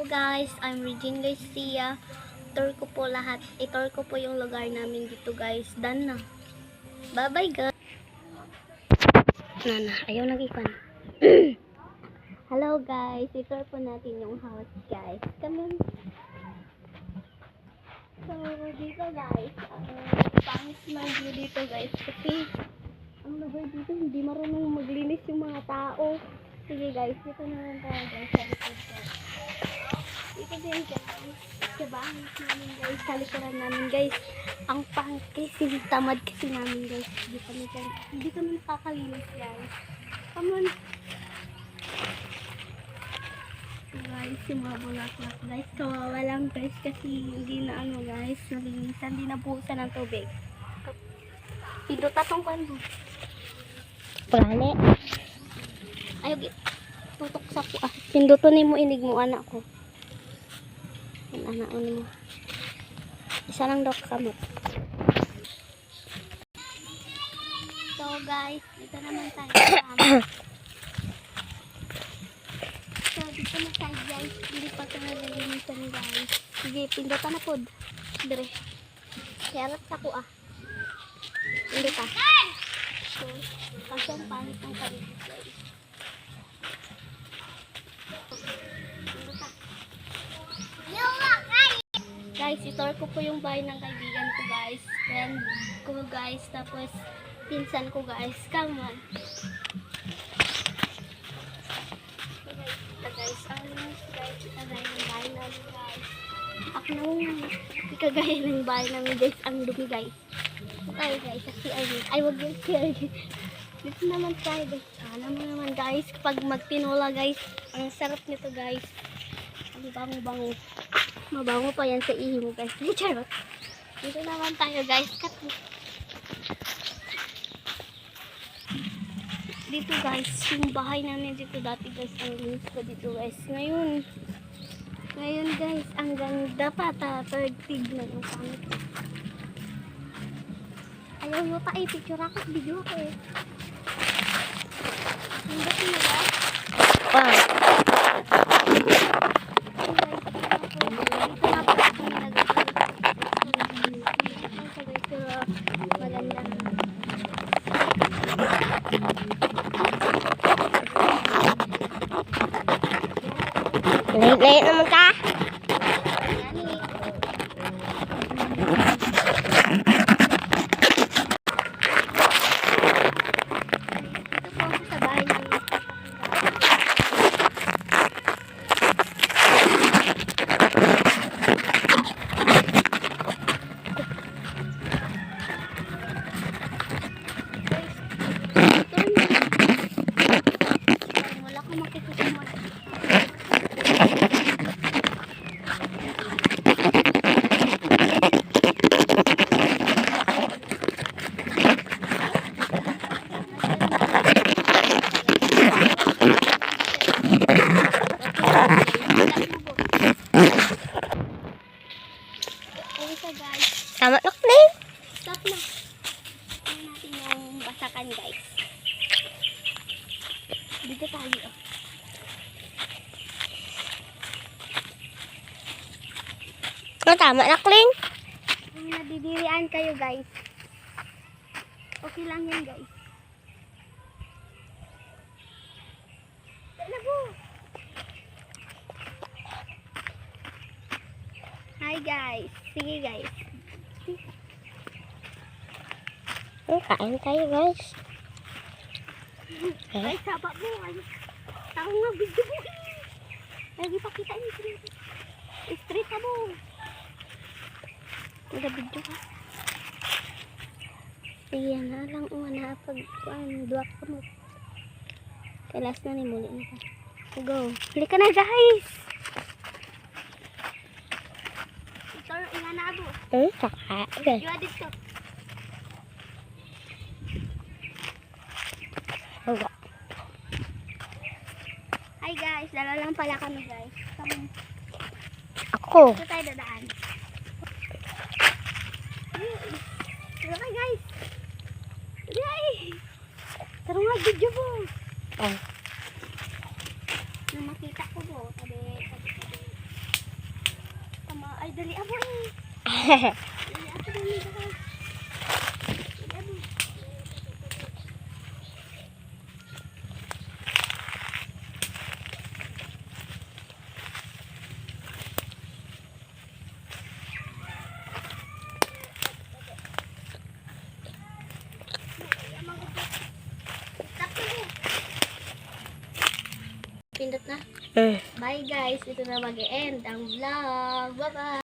Hello guys, I'm Regine Garcia. Tour ko po lahat. I-tour ko po yung lugar namin dito guys. Done na. Bye bye guys. Nana, ayaw nag-ipan. Hello guys, i-tour po natin yung house guys. Come on. So, dito guys, pangit na view dito guys. Kasi, ang lugar dito, hindi marunong maglinis yung mga tao. Sige guys, dito naman tayo guys. Sa likod ko. Dito din guys. Sa bahay namin guys. Sa likuran namin guys. Ang pangit kasi, tamad kasi namin guys. Hindi kami nakakalinis guys. Come on. Guys, yung mga bulaklak guys. Kawawa lang guys kasi hindi na ano guys. Nalinisan, hindi nabuhusan ng tubig. Pindot tatong kwando. Plane. Ayaw, tutok sa ko. Pinduto ni mo, inig mo, anak ko. Yung anak mo. Isa lang daw kamot. So guys, dito naman tayo. So dito na tayo guys. Hindi pa ito nalilinisan guys. Sige, pindutan na po. Dire. Kaya sa ko Pindutan. So, kasi ang pangit ng paligid guys. Guys, itour ko po yung bahay ng kaibigan ko guys. Friend ko guys. Tapos, pinsan ko guys. Come on. So guys, guys, ikagaya ng bahay namin guys. Ako nang ikagaya ng bahay namin guys. Ang dumi guys. Okay guys, kasi ay wag yung share. Dito naman tayo guys. Alam mo naman guys, kapag magtinola guys, ang sarap nito guys. Ang bango-bango. Mabango pa yan sa ihi mo guys. Charot. Dito naman tayo guys. Cut mo. Dito guys, yung bahay namin dito dati guys. Ang linis ko dito guys. Ngayon guys, ang ganda pa. Third tignan ang pangit. Ayaw nyo pa picture ako. Video ako Ang ganda nyo ba? Wow. Late naman ka? Tama na ko Stop na. Tingnan natin yung basakan guys. Dito tayo. Tama na Kling. Kung nadidirian kayo guys. Okay lang yan guys. Labo. Hi guys. Sige guys. Kain tayo guys. Ay, saba mo. Tao nga, video mo. Lagi pakita niyo. Straight ka mo. Nag-video ka. Sige na lang. Una pag duwak ka mo. Kailas na ni muli na ka. Go. Huli ka na guys. Ito, inganabo. Saka. Okay. You adit ko. Hi guys, dala lang pala kami guys. Kami. Ako. Ito tayo dadaan. Tara ka guys. Yay! Tara nga, video mo. Oh. Na makita ko po. Tabi. dali abo eh. Dali abo dali guys. Dali abo. Pindot na. Bye guys, ito na mag-end ang vlog. Bye-bye.